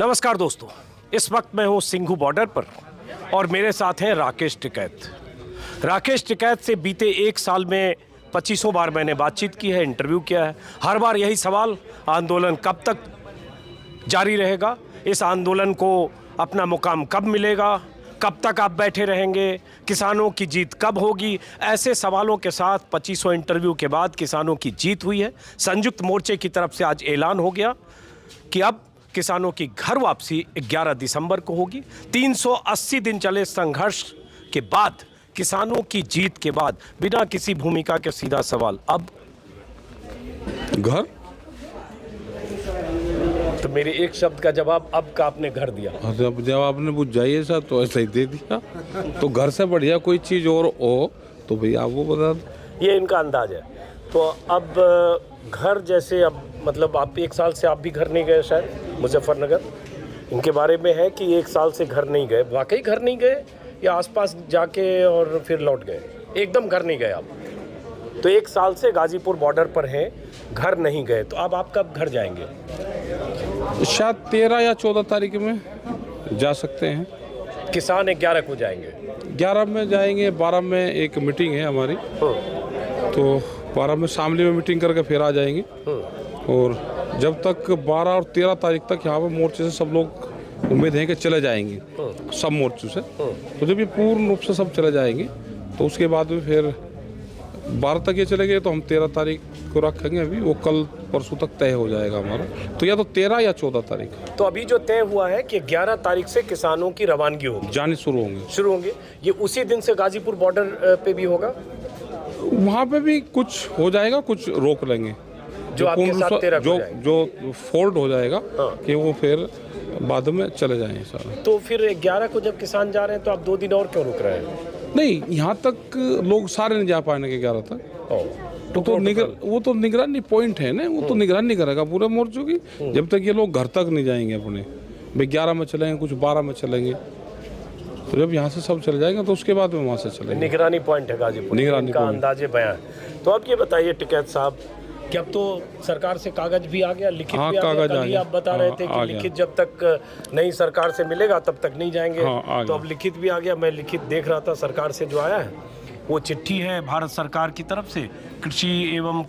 नमस्कार दोस्तों, इस वक्त मैं हूँ सिंघू बॉर्डर पर और मेरे साथ हैं राकेश टिकैत। राकेश टिकैत से बीते एक साल में 2500 बार मैंने बातचीत की है, इंटरव्यू किया है। हर बार यही सवाल, आंदोलन कब तक जारी रहेगा, इस आंदोलन को अपना मुकाम कब मिलेगा, कब तक आप बैठे रहेंगे, किसानों की जीत कब होगी। ऐसे सवालों के साथ 2500 इंटरव्यू के बाद किसानों की जीत हुई है। संयुक्त मोर्चे की तरफ से आज ऐलान हो गया कि अब किसानों की घर वापसी 11 दिसंबर को होगी। 380 दिन चले संघर्ष के बाद, किसानों की जीत के बाद, बिना किसी भूमिका के सीधा सवाल, अब घर। तो मेरे एक शब्द का जवाब अब का आपने घर दिया। अब जब आपने बुझ जाइए सर तो ऐसा ही दे दिया। तो घर से बढ़िया कोई चीज़ और हो तो भैया आपको बता दो। ये इनका अंदाज है। तो अब घर जैसे, अब मतलब आप एक साल से आप भी घर नहीं गए शायद मुजफ्फरनगर, इनके बारे में है कि एक साल से घर नहीं गए। वाकई घर नहीं गए या आसपास जाके और फिर लौट गए? एकदम घर नहीं गए आप। तो एक साल से गाजीपुर बॉर्डर पर हैं, घर नहीं गए। तो अब आप कब घर जाएंगे? शायद 13 या 14 तारीख में जा सकते हैं। किसान 11 को जाएंगे। 11 में जाएंगे, 12 में एक मीटिंग है हमारी, तो 12 में शामली में मीटिंग करके फिर आ जाएंगे। और जब तक 12 और 13 तारीख तक यहाँ पर मोर्चे से सब लोग उम्मीद है कि चले जाएंगे, सब मोर्चों से। तो जब ये पूर्ण रूप से सब चले जाएंगे तो उसके बाद में फिर 12 तक ये चले गए तो हम 13 तारीख को रखेंगे। अभी वो कल परसों तक तय हो जाएगा हमारा, तो या तो 13 या 14 तारीख। तो अभी जो तय हुआ है कि 11 तारीख से किसानों की रवानगी होगी, जाने शुरू होंगे। ये उसी दिन से गाजीपुर बॉर्डर पे भी होगा। वहाँ पे भी कुछ हो जाएगा, कुछ रोक लेंगे जो आपके साथ 13 जो फोल्ड हो जाएगा। कि वो फिर बाद में चले जाएंगे सारा। तो फिर 11 को जब किसान जा रहे हैं तो आप 2 दिन और क्यों रुक रहे हैं? नहीं, यहाँ तक लोग सारे नहीं जा पाएंगे 11 तक। वो तो निगरानी पॉइंट है ना, वो तो निगरानी करेगा पूरे मोर्चों की, जब तक ये लोग घर तक नहीं जाएंगे अपने। भाई 11 में चलेंगे, कुछ 12 में चलेंगे, तो जब यहाँ से सब चले जाएंगे तो उसके बाद में वहाँ से चलेंगे। निगरानी पॉइंट है गाजीपुर, निगरानी का अंदाजे बयां। तो अब ये बताइए टिकैत साहब कि अब तो सरकार से कागज भी आ गया, लिखित भी आ गया। कल ही आप बता रहे थे कि लिखित जब तक नई सरकार से मिलेगा तब तक नहीं जाएंगे। तो अब लिखित भी आ गया। मैं लिखित देख रहा था सरकार से जो आया है, वो चिट्ठी है भारत सरकार की तरफ से, कृषि एवं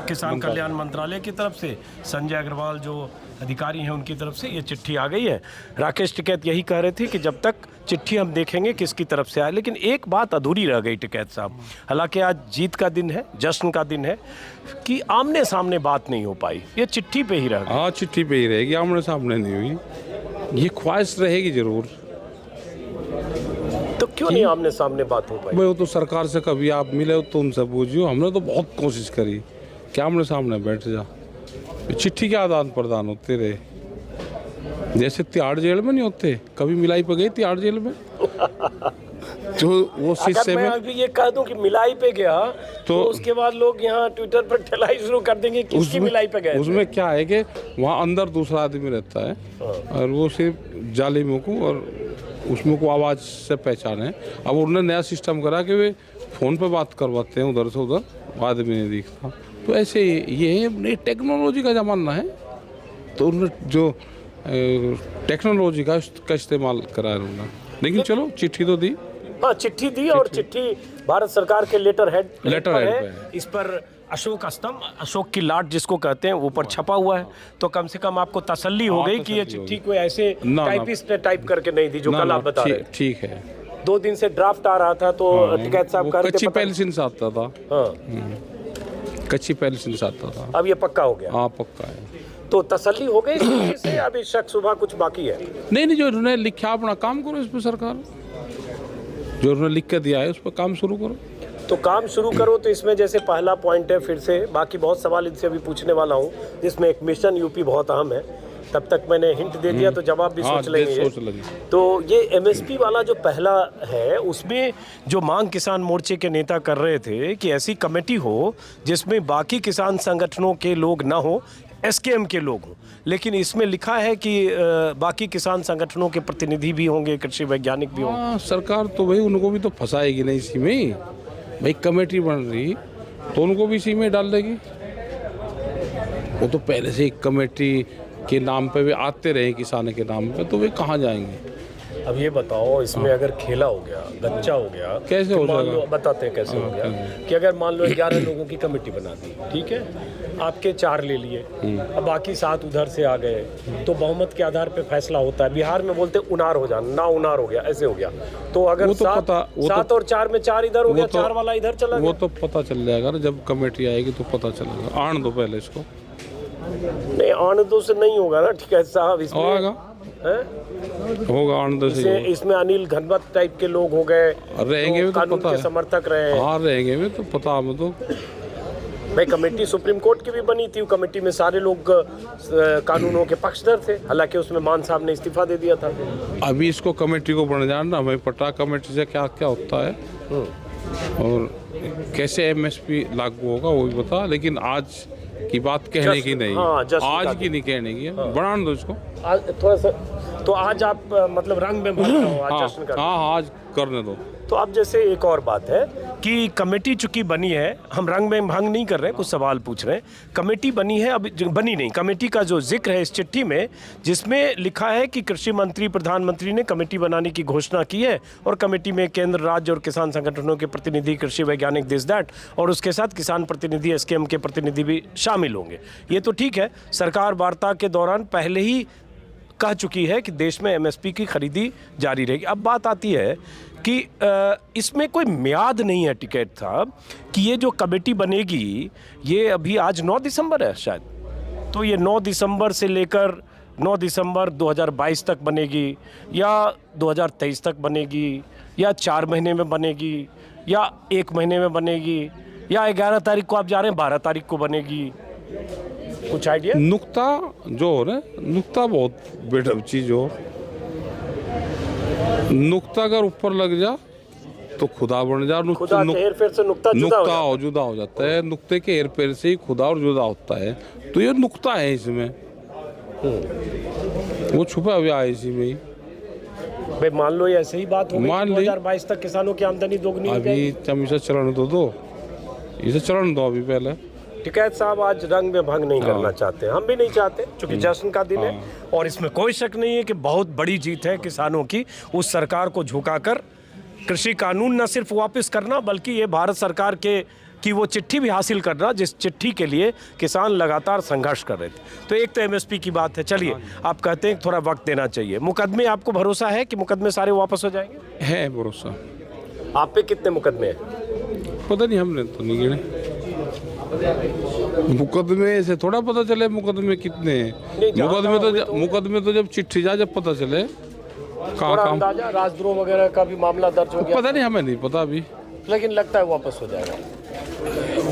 किसान कल्याण मंत्रालय की तरफ से, संजय अग्रवाल जो अधिकारी हैं उनकी तरफ से ये चिट्ठी आ गई है। राकेश टिकैत यही कह रहे थे कि जब तक चिट्ठी हम देखेंगे किसकी तरफ से आए। लेकिन एक बात अधूरी रह गई टिकैत साहब, हालांकि आज जीत का दिन है, जश्न का दिन है, कि आमने सामने बात नहीं हो पाई, ये चिट्ठी पे ही रह गई। हाँ, चिट्ठी पे ही रहेगी, आमने सामने नहीं हुई। ये ख्वाहिश रहेगी जरूर। तो क्यों नहीं आमने सामने बात हो पाई? वो तो सरकार से कभी आप मिले तो उनसे पूछियो। हमने तो बहुत कोशिश करी कि आमने सामने बैठ जा। चिट्ठी के आदान प्रदान होते रहे, जैसे तिहाड़ जेल में नहीं होते। कभी मिलाई पे गई तिहाड़ जेल में जो वो शीशे में। अगर मैं ये कह दूं कि मिलाई पे गया तो उसके बाद लोग यहाँ ट्विटर पर ठेलाई शुरू कर देंगे कि किसकी मिलाई पे गए। उसमें क्या है कि वहाँ अंदर दूसरा आदमी रहता है और वो सिर्फ जालिमों को और उसमें को आवाज़ से पहचाने। अब उन्होंने नया सिस्टम करा कि वे फ़ोन पे बात करवाते हैं, उधर से उधर आदमी नहीं दिखता। तो ऐसे ये टेक्नोलॉजी का ज़माना है, तो उन्होंने जो टेक्नोलॉजी का इस्तेमाल करा उन्होंने। लेकिन चलो चिट्ठी तो दी। हाँ, चिट्ठी दी और चिट्ठी भारत सरकार के लेटर हेड पे। इस पर अशोक स्तंभ, अशोक की लाट जिसको कहते हैं, ऊपर छपा हुआ है। तो कम से कम आपको तसल्ली हो गई कि ये चिट्ठी कोई ऐसे टाइपिस्ट ने टाइप करके नहीं दी जो कल आप बता रहे। ठीक है। 2 दिन से ड्राफ्ट आ रहा था, तो टिकैत साहब कह रहे थे कच्ची पेंसिल से आता था। कच्ची पेंसिल से आता था। अब ये पक्का हो गया? हाँ, पक्का है। तो तसल्ली हो गई चिट्ठी से, अभी शक सुबह कुछ बाकी है? नहीं, जो उन्होंने लिखा अपना काम करो इस पर। सरकार जो उन्होंने लिख के दिया है उस पर काम शुरू करो। तो काम शुरू करो। तो इसमें जैसे पहला पॉइंट है, फिर से बाकी बहुत सवाल इनसे अभी पूछने वाला हूँ, जिसमें एक मिशन यूपी बहुत अहम है। तब तक मैंने हिंट दे दिया तो जवाब भी सोच लेंगे। तो ये एमएसपी वाला जो पहला है, उसमें जो मांग किसान मोर्चे के नेता कर रहे थे कि ऐसी कमेटी हो जिसमें बाकी किसान संगठनों के लोग ना हो, एसकेएम के लोग हों। लेकिन इसमें लिखा है कि बाकी किसान संगठनों के प्रतिनिधि भी होंगे, कृषि वैज्ञानिक भी होंगे। सरकार तो भाई उनको भी तो फंसाएगी नहीं इसी में। भाई कमेटी बन रही तो उनको भी इसी में डाल देगी। वो तो पहले से एक कमेटी के नाम पे वे आते रहे, किसान के नाम पे, तो वे कहाँ जाएंगे? अब ये बताओ, इसमें अगर खेला हो गया, गच्चा हो गया, कैसे तो हो मान जाएगा? लो, बताते हैं कैसे हो गया कि अगर मान लो 11 लोगों की कमेटी बना दी, ठीक है, आपके 4 ले लिए, अब बाकी 7 उधर से आ गए, तो बहुमत के आधार पे फैसला होता है। बिहार में बोलते उनार हो जाना, ना उनार हो गया, ऐसे हो गया। तो अगर वो तो 7 और 4 में 4 इधर हो गया, 4 वाला इधर चला गया। वो तो पता चल जाएगा ना, जब कमेटी आएगी तो पता चलेगा। आने दो पहले इसको। नहीं, आने दो से नहीं होगा ना, ठीक है साहब, इसमें होगा आने दो से। इसमें अनिल घनवत टाइप के लोग हो गए, रहेंगे तो भी तो कानून पता के है। समर्थक रहे। हाँ रहेंगे भी तो पता हमें तो। भाई कमेटी सुप्रीम कोर्ट की भी बनी थी, कमेटी में सारे लोग कानूनों के पक्षधर थे, हालांकि उसमें मान साहब ने इस्तीफा दे दिया था। अभी इसको कमेटी को बन जाना, हमें पता कमेटी से क्या क्या होता है और कैसे एमएसपी लागू होगा वो भी बता, लेकिन आज की बात कहने की नहीं, आज की नहीं कहने की, बढ़ा दो इसको। आज थोड़ा सा, तो आज आप मतलब रंग में भर रहे हो, आज जश्न कर रहे हो। हाँ आज करने दो। तो अब जैसे एक और बात है कि कमेटी चूंकि बनी है, हम रंग में भंग नहीं कर रहे हैं, कुछ सवाल पूछ रहे हैं। कमेटी बनी है, अब बनी नहीं, कमेटी का जो जिक्र है इस चिट्ठी में, जिसमें लिखा है कि कृषि मंत्री प्रधानमंत्री ने कमेटी बनाने की घोषणा की है और कमेटी में केंद्र, राज्य और किसान संगठनों के प्रतिनिधि, कृषि वैज्ञानिक, दिस दैट, और उसके साथ किसान प्रतिनिधि, एसकेएम के प्रतिनिधि भी शामिल होंगे। ये तो ठीक है, सरकार वार्ता के दौरान पहले ही कह चुकी है कि देश में एमएसपी की खरीदी जारी रहेगी। अब बात आती है कि इसमें कोई म्याद नहीं है टिकैत साहब, कि ये जो कमेटी बनेगी, ये अभी आज 9 दिसंबर है शायद, तो ये 9 दिसंबर से लेकर 9 दिसंबर 2022 तक बनेगी, या 2023 तक बनेगी, या 4 महीने में बनेगी, या 1 महीने में बनेगी, या 11 तारीख को आप जा रहे हैं 12 तारीख को बनेगी, कुछ आइडिया? नुक्ता जो हो रहा है, नुक्ता बहुत बेटर चीज हो, नुक्ता अगर ऊपर लग जा तो खुदा बन जा। खुदा के हेर फेर से नुक्ता जुदा हो जाता है, नुक्ते के हेर फेर से ही खुदा और जुदा होता है, तो ये नुक्ता है इसमें, वो छुपा हुआ है इसी में ही। भाई मान लो ये ऐसे ही बात हो गई, मान 2022 तक किसानों की आमदनी दोगुनी हो अभी जाएगी। हम इसे चरण तो दो, इसे चरण दो अभी पहले। टिकैत साहब आज रंग में भंग नहीं करना चाहते, हम भी नहीं चाहते, क्योंकि जश्न का दिन है और इसमें कोई शक नहीं है कि बहुत बड़ी जीत है किसानों की, उस सरकार को झुकाकर कृषि कानून न सिर्फ वापस करना, बल्कि ये भारत सरकार के की वो चिट्ठी भी हासिल करना जिस चिट्ठी के लिए किसान लगातार संघर्ष कर रहे थे। तो एक तो एमएसपी की बात है, चलिए आप कहते हैं थोड़ा वक्त देना चाहिए। मुकदमे, आपको भरोसा है कि मुकदमे सारे वापस हो जाएंगे? है भरोसा। आप पे कितने मुकदमे हैं? पता नहीं, हमने तो नहीं गिने मुकदमे से, थोड़ा पता चले मुकदमे कितने हैं। मुकदमे तो जब चिट्ठी जा, जब पता चले कहाँ काम। अंदाजा राजद्रोह वगैरह का भी मामला दर्ज हो गया? पता नहीं, हमें नहीं पता अभी, लेकिन लगता है वापस हो जाएगा।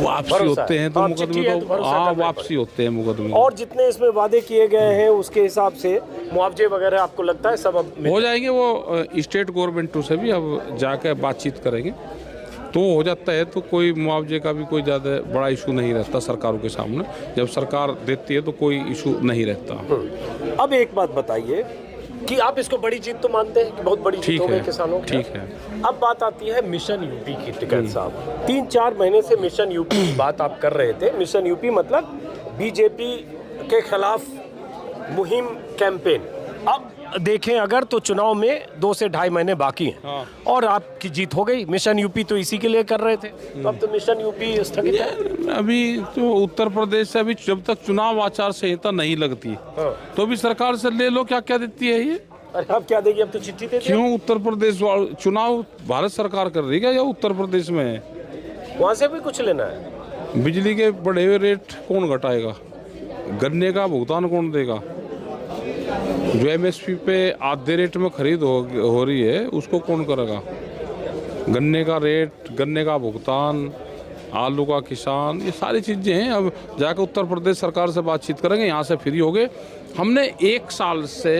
वापसी होते हैं तो मुकदमे तो, हाँ वापसी होते हैं मुकदमे। और जितने इसमें वादे किए गए हैं उसके हिसाब से मुआवजे वगैरह आपको लगता है सब अब हो जाएंगे? वो स्टेट गवर्नमेंट से भी अब जाकर बातचीत करेंगे तो हो जाता है, तो कोई मुआवजे का भी कोई ज़्यादा बड़ा इशू नहीं रहता सरकारों के सामने। जब सरकार देती है तो कोई इशू नहीं रहता। अब एक बात बताइए कि आप इसको बड़ी जीत तो मानते हैं कि बहुत बड़ी जीत हो गई किसानों की? ठीक है। अब बात आती है मिशन यूपी की। टिकैत साहब 3-4 महीने से मिशन यूपी की बात आप कर रहे थे। मिशन यूपी मतलब बीजेपी के खिलाफ मुहिम कैंपेन। अब देखें अगर तो चुनाव में 2 से 2.5 महीने बाकी हैं और आपकी जीत हो गई। मिशन यूपी तो इसी के लिए कर रहे थे, तो अब तो मिशन यूपी स्थगित है। अभी तो उत्तर प्रदेश से अभी जब तक चुनाव आचार संहिता नहीं लगती तो अभी सरकार से ले लो क्या क्या देती है ये। अरे अब क्या देगी, अब तो चिट्ठी देती है। क्यों? उत्तर प्रदेश चुनाव भारत सरकार कर रही है या उत्तर प्रदेश में है? वहाँ से भी कुछ लेना है। बिजली के बढ़े हुए रेट कौन घटाएगा? गन्ने का भुगतान कौन देगा? जो एमएसपी पे आधे रेट में खरीद हो रही है उसको कौन करेगा? गन्ने का रेट, गन्ने का भुगतान, आलू का किसान, ये सारी चीज़ें हैं। अब जाकर उत्तर प्रदेश सरकार से बातचीत करेंगे, यहाँ से फ्री हो गए। हमने 1 साल से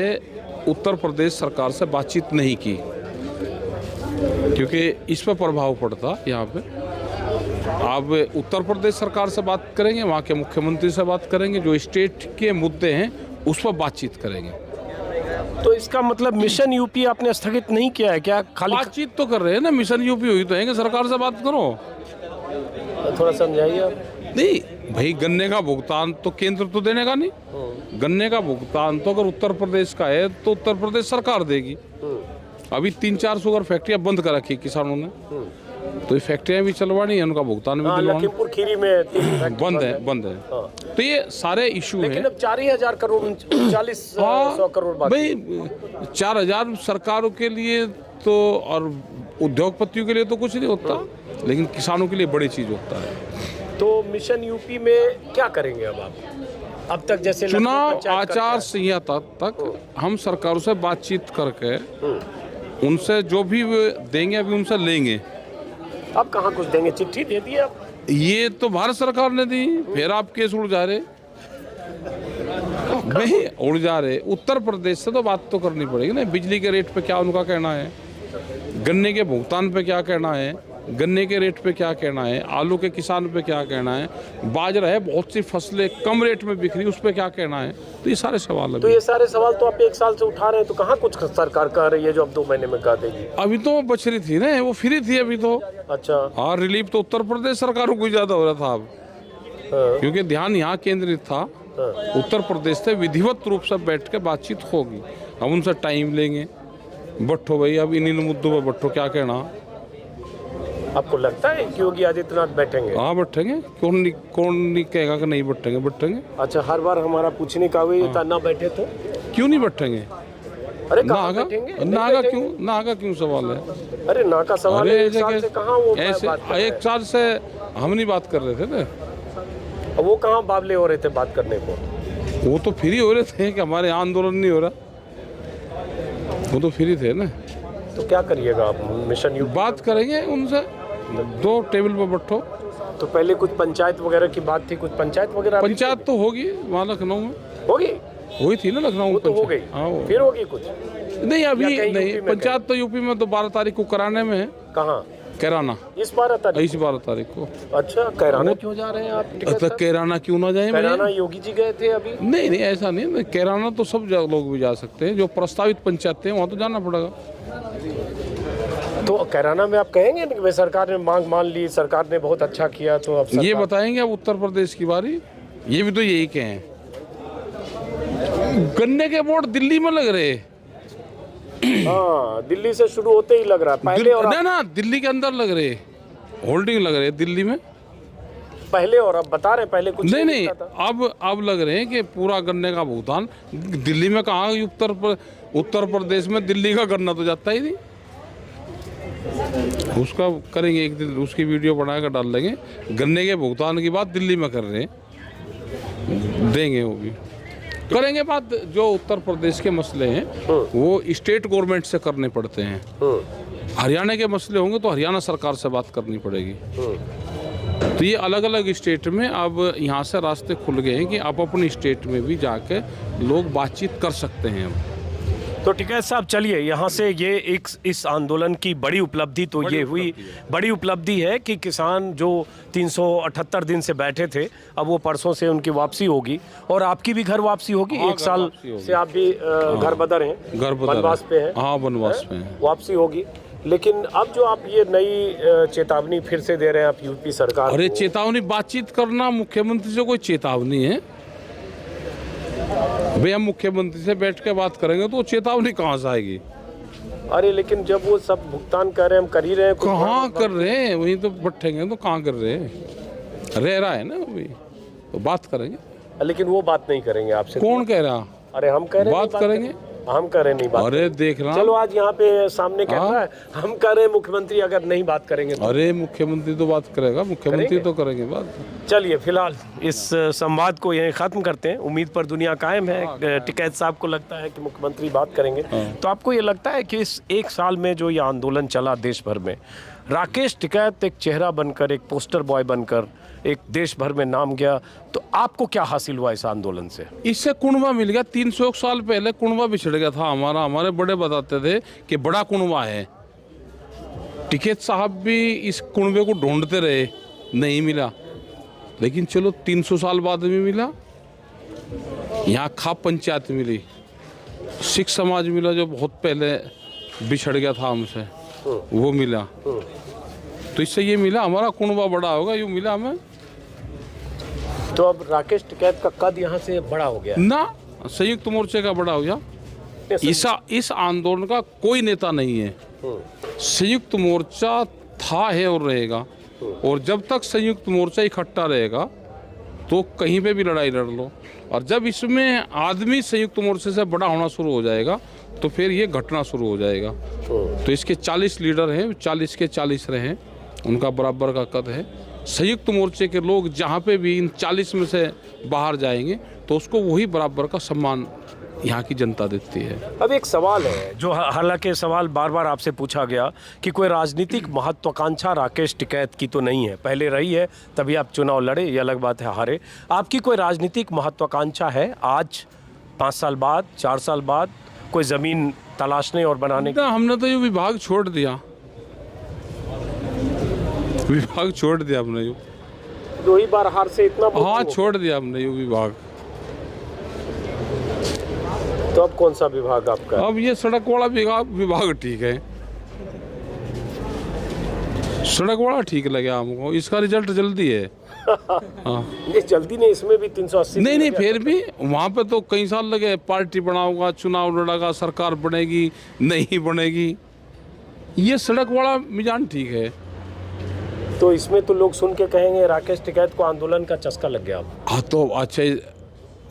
उत्तर प्रदेश सरकार से बातचीत नहीं की क्योंकि इस पर प्रभाव पड़ता यहाँ पे। अब उत्तर प्रदेश सरकार से बात करेंगे, वहाँ के मुख्यमंत्री से बात करेंगे, जो स्टेट के मुद्दे हैं उस पर बातचीत करेंगे। तो इसका मतलब मिशन यूपी आपने स्थगित नहीं किया है क्या? खाली बातचीत तो कर रहे हैं ना। मिशन यूपी हुई तो है कि सरकार से बात करो। थोड़ा समझाइए आप। नहीं, भाई गन्ने का भुगतान तो केंद्र तो देने का नहीं। गन्ने का भुगतान तो अगर उत्तर प्रदेश का है तो उत्तर प्रदेश सरकार देगी। अभी 3-4 शुगर फैक्ट्रियां बंद कर रखी किसानों ने, तो ये फैक्ट्रियां भी चलवानी है, उनका भुगतान भी दिलवाना। लखीमपुर खीरी में 3 फैक्ट्री बंद है। तो ये सारे इशू लेकिन हैं। अब 4,000 करोड़ 3900 करोड़ बाकी। भाई 4,000 सरकारों के लिए तो और उद्योगपतियों के लिए तो कुछ नहीं होता, लेकिन किसानों के लिए बड़ी चीज होता है। तो मिशन यूपी में क्या करेंगे अब आप? अब तक जैसे चुनाव आचार संहिता तक हम सरकारों से बातचीत करके उनसे जो भी वो देंगे अभी उनसे लेंगे। अब कहाँ कुछ देंगे? चिट्ठी दे दी आप? ये तो भारत सरकार ने दी, फिर आप केस उड़ जा रहे। नहीं उड़ जा रहे। उत्तर प्रदेश से तो बात तो करनी पड़ेगी ना। बिजली के रेट पे क्या उनका कहना है, गन्ने के भुगतान पे क्या कहना है, गन्ने के रेट पे क्या कहना है, आलू के किसान पे क्या कहना है, बाजरा है बहुत सी फसलें कम रेट में बिक रही उस पे क्या कहना है। तो ये सारे सवाल तो ये सारे सवाल तो आप 1 साल से उठा रहे हैं, तो कहाँ कुछ सरकार कह रही है जो अब 2 महीने में कह देगी? अभी तो बच रही थी ना, वो फ्री थी अभी तो। अच्छा। हाँ, रिलीफ तो उत्तर प्रदेश सरकारों को ज्यादा हो रहा था अब, क्योंकि ध्यान यहाँ केंद्रित था। उत्तर प्रदेश से विधिवत रूप से बैठ के बातचीत होगी। हम उनसे टाइम लेंगे, बैठो भाई अब इन मुद्दों पर बैठो, क्या कहना। आपको लगता है कि योगी आदित्यनाथ बैठेंगे? हाँ बैठेंगे, कौन नहीं कहेगा कि नहीं बैठेंगे। अच्छा, हर बार हमारा पूछने का हुआ था ना बैठे तो क्यों नहीं बैठेंगे? अरे ना कहाँ आगा बैठेंगे? ना आगा क्यों सवाल है? अरे ना का सवाल है, 1 साल से कहाँ वो ऐसे बात कर रहे हैं? 1 साल से हम नहीं बात कर रहे थे ना। वो कहाँ बावले हो रहे थे बात करने को? वो तो फ्री हो रहे थे कि हमारे यहाँ आंदोलन नहीं हो रहा, वो तो फ्री थे ना। तो क्या करिएगा आप? मिशन यूपी बात करेंगे उनसे, 2 टेबल पर बैठो। तो पहले कुछ पंचायत वगैरह की बात थी, कुछ पंचायत वगैरह पंचायत तो होगी वहाँ लखनऊ में, होगी, हुई थी ना लखनऊ में तो हो गई। हाँ फिर होगी कुछ? नहीं अभी कहीं नहीं। यूपी में पंचायत तो यूपी में तो 12 तारीख को कराने में है। कहाँ? कैराना इस 12 तारीख? इस 12 तारीख को। अच्छा, कैराना क्यों जा रहे हैं आप? तो कैराना क्यों ना जाए? कैराना योगी जी गए थे अभी? नहीं ऐसा नहीं, कैराना तो सब लोग भी जा सकते हैं। जो प्रस्तावित पंचायत है वहाँ तो जाना पड़ेगा। तो कैराना में आप कहेंगे कि भाई सरकार ने मांग मान ली, सरकार ने बहुत अच्छा किया, तो अब ये बताएंगे अब उत्तर प्रदेश की बारी। ये भी तो यही कहें, गन्ने के बोर्ड दिल्ली में लग रहे। हाँ, दिल्ली से शुरू होते ही लग रहा है पहले, और ना दिल्ली के अंदर लग रहे, होल्डिंग लग रहे दिल्ली में पहले, और अब बता रहे पहले कुछ नहीं अब लग रहे हैं कि पूरा गन्ने का भुगतान दिल्ली में। कहाँ उत्तर प्रदेश में दिल्ली का गन्ना तो जाता ही नहीं। उसका करेंगे एक दिन, उसकी वीडियो बनाकर डाल देंगे। गन्ने के भुगतान की बात दिल्ली में कर रहे हैं, देंगे वो भी करेंगे बात। जो उत्तर प्रदेश के मसले हैं वो स्टेट गवर्नमेंट से करने पड़ते हैं। हरियाणा के मसले होंगे तो हरियाणा सरकार से बात करनी पड़ेगी। तो ये अलग अलग स्टेट में अब यहाँ से रास्ते खुल गए हैं कि आप अपनी स्टेट में भी जाके लोग बातचीत कर सकते हैं अब। तो टिकैत साहब चलिए, यहाँ से ये एक इस आंदोलन की बड़ी उपलब्धि तो ये हुई, बड़ी उपलब्धि है कि किसान जो 378 दिन से बैठे थे, अब वो परसों से उनकी वापसी होगी, और आपकी भी घर वापसी होगी। 1 साल से आप भी घर बदर हैं, वनवास पे हैं। हाँ, वनवास पे हैं। वापसी होगी, लेकिन अब जो आप ये नई चेतावनी फिर से दे रहे हैं आप यूपी सरकार? अरे चेतावनी, बातचीत करना मुख्यमंत्री से कोई चेतावनी है? भाई हम मुख्यमंत्री से बैठ के बात करेंगे तो चेतावनी कहाँ से आएगी? अरे लेकिन जब वो सब भुगतान कर रहे हैं, हम कर ही रहे हैं। कहाँ कर रहे हैं? वहीं तो बैठेंगे तो कहाँ कर रहे हैं? रह रहा है ना अभी, तो बात करेंगे। लेकिन वो बात नहीं करेंगे आपसे। कौन कह रहा? अरे हम कह रहे हैं बात करेंगे, हम कह रहे नहीं बात। अरे देख रहा, चलो आज यहाँ पे सामने कह रहा है, हम कह रहे हैं मुख्यमंत्री अगर नहीं बात करेंगे तो। अरे मुख्यमंत्री तो बात करेगा, मुख्यमंत्री तो करेंगे बात। चलिए फिलहाल इस संवाद को यहीं खत्म करते हैं। उम्मीद पर दुनिया कायम है। टिकैत साहब को लगता है कि मुख्यमंत्री बात करेंगे, तो आपको ये लगता है कि इस 1 साल में जो ये आंदोलन चला देश भर में, राकेश टिकैत एक चेहरा बनकर, एक पोस्टर बॉय बनकर एक देश भर में नाम गया, तो आपको क्या हासिल हुआ इस आंदोलन से? इससे कुनबा मिल गया। 300 साल पहले कुनबा बिछड़ गया था हमारा। हमारे बड़े बताते थे कि बड़ा कुनबा है। टिकैत साहब भी इस कुनबे को ढूंढते रहे, नहीं मिला, लेकिन चलो 300 साल बाद में मिला। यहाँ खाप पंचायत मिली, सिख समाज मिला जो बहुत पहले बिछड़ गया था हमसे, वो मिला। तो इससे ये मिला, हमारा कुनबा बड़ा होगा, यूँ मिला हमें। तो अब राकेश टिकैत का कद यहाँ से बड़ा हो गया है। ना संयुक्त मोर्चे का बड़ा हो गया। इस आंदोलन का कोई नेता नहीं है। संयुक्त मोर्चा था, है और रहेगा। और जब तक संयुक्त मोर्चा इकट्ठा रहेगा तो कहीं पे भी लड़ाई लड़ लो। और जब इसमें आदमी संयुक्त मोर्चे से बड़ा होना शुरू हो जाएगा तो फिर ये घटना शुरू हो जाएगा। तो इसके 40 लीडर हैं, 40 के 40 रहे, उनका बराबर का कद है। संयुक्त मोर्चे के लोग जहाँ पे भी इन 40 में से बाहर जाएंगे तो उसको वही बराबर का सम्मान यहाँ की जनता देती है। अब एक सवाल है जो हालांकि सवाल बार बार आपसे पूछा गया कि कोई राजनीतिक महत्वाकांक्षा राकेश टिकैत की तो नहीं है, पहले रही है तभी आप चुनाव लड़े, ये अलग बात है हारे। आपकी कोई राजनीतिक महत्वाकांक्षा है आज 5 साल बाद, 4 साल बाद कोई ज़मीन तलाशने और बनाने की? हमने तो ये विभाग छोड़ दिया, विभाग छोड़ दिया हमने। यो 2 ही बार हार से इतना हाँ छोड़ दिया हमने ये विभाग। तो अब कौन सा विभाग आपका? अब ये सड़क वाला विभाग ठीक है, सड़क वाला ठीक लगे हमको। इसका रिजल्ट जल्दी है। हाँ ये जल्दी नहीं, इसमें भी 380 नहीं फिर भी वहाँ पे तो कई साल लगे। पार्टी बनाऊंगा, चुनाव लड़ागा, सरकार बनेगी नहीं बनेगी। ये सड़क वाला मिजान ठीक है। तो इसमें तो लोग सुन के कहेंगे राकेश टिकैत को आंदोलन का चस्का लग गया। हाँ तो अच्छा,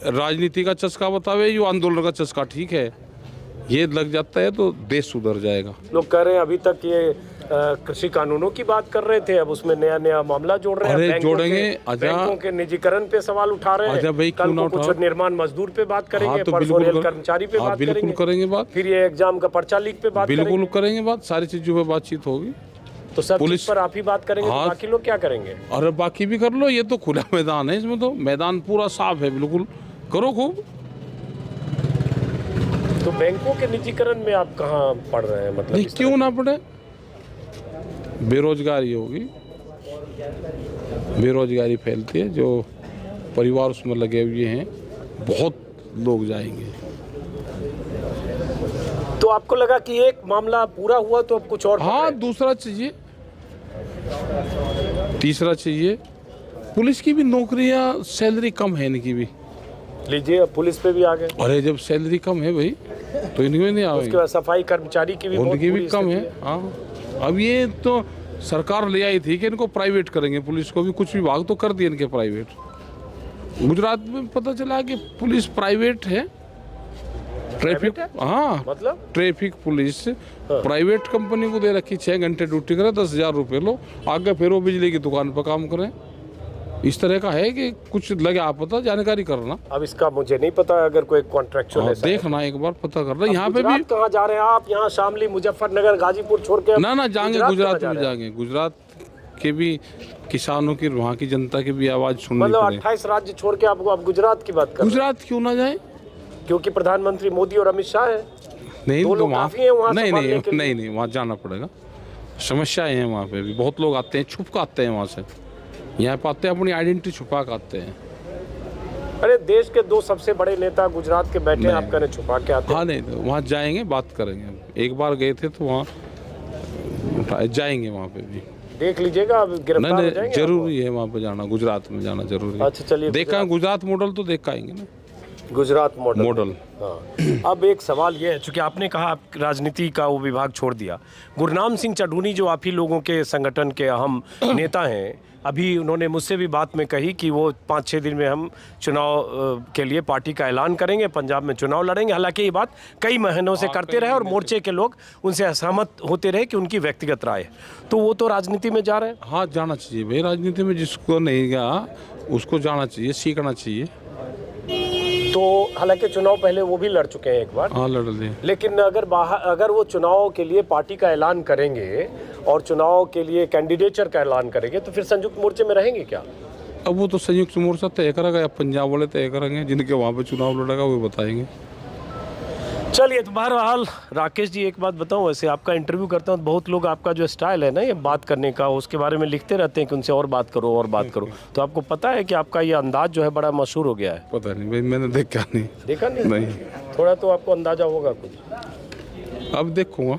राजनीति का चस्का बतावे, ये आंदोलन का चस्का ठीक है। ये लग जाता है तो देश सुधर जाएगा। लोग कह रहे हैं अभी तक ये कृषि कानूनों की बात कर रहे थे, अब उसमें नया नया मामला जोड़ रहे हैं। बैंकों के निजीकरण पे सवाल उठा रहे हैं। कल को कुछ निर्माण मजदूर पे बात करेंगे, परसों रेल कर्मचारी पे बात करेंगे बात, फिर ये एग्जाम का पर्चा लीक पे बात बिल्कुल करेंगे बात। सारी चीजों पे बातचीत होगी। तो सब पुलिस पर आप ही बात करेंगे। तो बाकी लोग क्या करेंगे? अरे बाकी भी कर लो, ये तो खुला मैदान है। इसमें तो मैदान पूरा साफ है, बिल्कुल करो खूब। तो बैंकों के निजीकरण में आप कहाँ पढ़ रहे हैं? मतलब क्यों ना पढ़े? बेरोजगारी होगी, बेरोजगारी फैलती है, जो परिवार उसमें लगे हुए हैं, बहुत लोग जाएंगे। तो आपको लगा कि एक मामला पूरा हुआ तो अब कुछ और? हाँ दूसरा चाहिए, तीसरा चाहिए। पुलिस की भी नौकरियां, सैलरी कम है इनकी भी। लीजिए अब पुलिस पे भी आ गए। अरे जब सैलरी कम है भाई तो इनमें नहीं आएगी। उसके बाद सफाई कर्मचारी की भी उनकी भी कम है। हाँ अब ये तो सरकार ले आई थी कि इनको प्राइवेट करेंगे। पुलिस को भी कुछ विभाग तो कर दिए इनके प्राइवेट। गुजरात में पता चला कि पुलिस प्राइवेट है, ट्रैफिक। हाँ मतलब ट्रैफिक पुलिस प्राइवेट कंपनी को दे रखी। 6 घंटे ड्यूटी करे, 10,000 रुपये लो, आगे फिर वो बिजली की दुकान पर काम करें। इस तरह का है कि कुछ लगे आप पता जानकारी करना। अब इसका मुझे नहीं पता, अगर कोई कॉन्ट्रैक्चुअल है देखना एक बार पता करना। यहाँ पे भी कहाँ जा रहे हैं आप? यहाँ शामली, मुजफ्फरनगर, गाजीपुर छोड़ के ना जाएंगे, गुजरात में जाएंगे। गुजरात के भी किसानों की, वहाँ की जनता की भी आवाज सुननी मतलब 28 राज्य छोड़ के आपको अब गुजरात की बात कर? गुजरात क्यों ना जाए? क्योंकि प्रधानमंत्री मोदी और अमित शाह है। नहीं तो वहाँ नहीं वहाँ जाना पड़ेगा। समस्याएं हैं वहाँ पे भी, बहुत लोग आते हैं, छुप के आते हैं वहाँ से। यहाँ पे आते हैं, अपनी आइडेंटिटी छुपा के आते हैं। अरे देश के 2 सबसे बड़े नेता गुजरात के बैठे हैं, आप कहने छुपा के आते हैं? हाँ नहीं, तो वहाँ जाएंगे, बात करेंगे। एक बार गए थे तो वहाँ जाएंगे, वहाँ पे भी देख लीजिएगा। गिरफ्तार हो जाएंगे? जरूरी है वहाँ पे जाना, गुजरात में जाना जरूरी है। अच्छा चलिए, देखा गुजरात मॉडल तो देख आएंगे ना, गुजरात मॉडल। हाँ। अब एक सवाल ये है, चूंकि आपने कहा आप राजनीति का वो विभाग छोड़ दिया, गुरनाम सिंह चढ़ूनी जो आप ही लोगों के संगठन के अहम नेता हैं, अभी उन्होंने मुझसे भी बात में कही कि वो 5-6 दिन में हम चुनाव के लिए पार्टी का ऐलान करेंगे, पंजाब में चुनाव लड़ेंगे। हालांकि ये बात कई महीनों से करते रहे और मोर्चे के लोग उनसे असहमत होते रहे कि उनकी व्यक्तिगत राय। तो वो तो राजनीति में जा रहे हैं। हाँ जाना चाहिए भाई, राजनीति में जिसको नहीं गया उसको जाना चाहिए, सीखना चाहिए। तो हालांकि चुनाव पहले वो भी लड़ चुके हैं एक बार। हाँ लड़ लिए। लेकिन अगर वो चुनाव के लिए पार्टी का ऐलान करेंगे और चुनाव के लिए कैंडिडेचर का ऐलान करेंगे तो फिर संयुक्त मोर्चे में रहेंगे क्या? अब वो तो संयुक्त मोर्चा तय करेगा या पंजाब वाले तय करेंगे, जिनके वहाँ पे चुनाव लड़ेगा वो बताएंगे। चलिए, तो बहरहाल राकेश जी एक बात बताऊं, वैसे आपका इंटरव्यू करता हूं, बहुत लोग आपका जो स्टाइल है ना ये बात करने का, उसके बारे में लिखते रहते हैं कि उनसे और बात करो और बात करो। तो आपको पता है कि आपका ये अंदाज जो है बड़ा मशहूर हो गया है? पता नहीं भाई, मैंने देखा नहीं। नहीं थोड़ा तो आपको अंदाजा होगा कुछ? अब देखूंगा,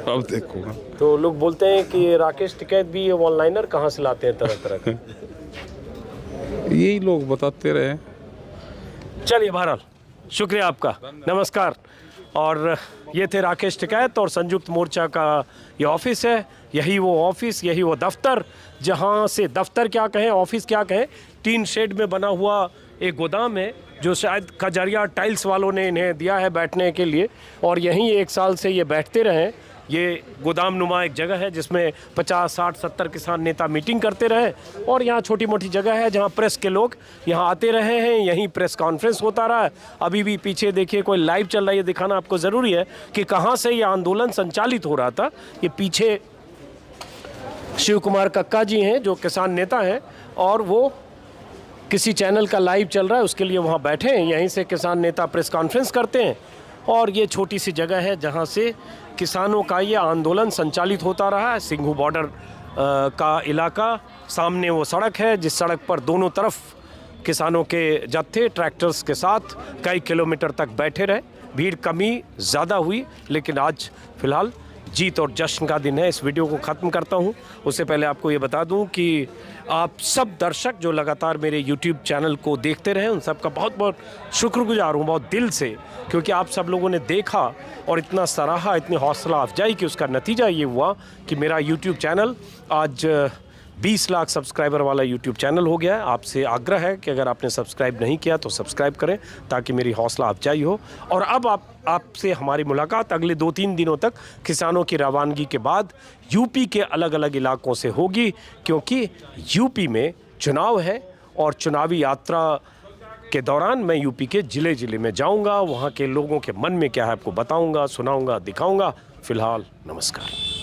अब देखूंगा। तो लोग बोलते हैं कि राकेश टिकैत भी ऑनलाइनर कहाँ से लाते हैं तरह तरह के? यही लोग बताते रहे। चलिए बहरहाल शुक्रिया आपका, नमस्कार। और ये थे राकेश टिकैत और संयुक्त मोर्चा का ये ऑफिस है, यही वो ऑफिस, यही वो दफ्तर, जहाँ से दफ्तर क्या कहें, ऑफिस क्या कहें, टीन शेड में बना हुआ एक गोदाम है जो शायद खजरिया टाइल्स वालों ने इन्हें दिया है बैठने के लिए, और यहीं 1 साल से ये बैठते रहे। ये गोदाम नुमा एक जगह है जिसमें 50, 60, 70 किसान नेता मीटिंग करते रहे, और यहाँ छोटी मोटी जगह है जहाँ प्रेस के लोग यहाँ आते रहे हैं, यहीं प्रेस कॉन्फ्रेंस होता रहा है। अभी भी पीछे देखिए कोई लाइव चल रहा है, ये दिखाना आपको ज़रूरी है कि कहाँ से ये आंदोलन संचालित हो रहा था। ये पीछे शिव कुमार कक्का जी हैं जो किसान नेता हैं, और वो किसी चैनल का लाइव चल रहा है उसके लिए वहाँ बैठे हैं, यहीं से किसान नेता प्रेस कॉन्फ्रेंस करते हैं। और ये छोटी सी जगह है जहाँ से किसानों का ये आंदोलन संचालित होता रहा है। सिंघू बॉर्डर का इलाका, सामने वो सड़क है जिस सड़क पर दोनों तरफ किसानों के जत्थे ट्रैक्टर्स के साथ कई किलोमीटर तक बैठे रहे। भीड़ कमी ज़्यादा हुई, लेकिन आज फ़िलहाल जीत और जश्न का दिन है। इस वीडियो को ख़त्म करता हूँ, उससे पहले आपको ये बता दूँ कि आप सब दर्शक जो लगातार मेरे YouTube चैनल को देखते रहे, उन सब का बहुत बहुत शुक्रगुजार हूँ, बहुत दिल से, क्योंकि आप सब लोगों ने देखा और इतना सराहा, इतनी हौसला अफजाई कि उसका नतीजा ये हुआ कि मेरा YouTube चैनल आज 20 लाख सब्सक्राइबर वाला YouTube चैनल हो गया है। आपसे आग्रह है कि अगर आपने सब्सक्राइब नहीं किया तो सब्सक्राइब करें ताकि मेरी हौसला अफजाई हो। और अब आपसे हमारी मुलाकात अगले 2-3 दिनों तक किसानों की रवानगी के बाद यूपी के अलग अलग इलाकों से होगी, क्योंकि यूपी में चुनाव है और चुनावी यात्रा के दौरान मैं यूपी के ज़िले ज़िले में जाऊंगा, वहाँ के लोगों के मन में क्या है आपको बताऊंगा, सुनाऊंगा, दिखाऊंगा। फ़िलहाल नमस्कार।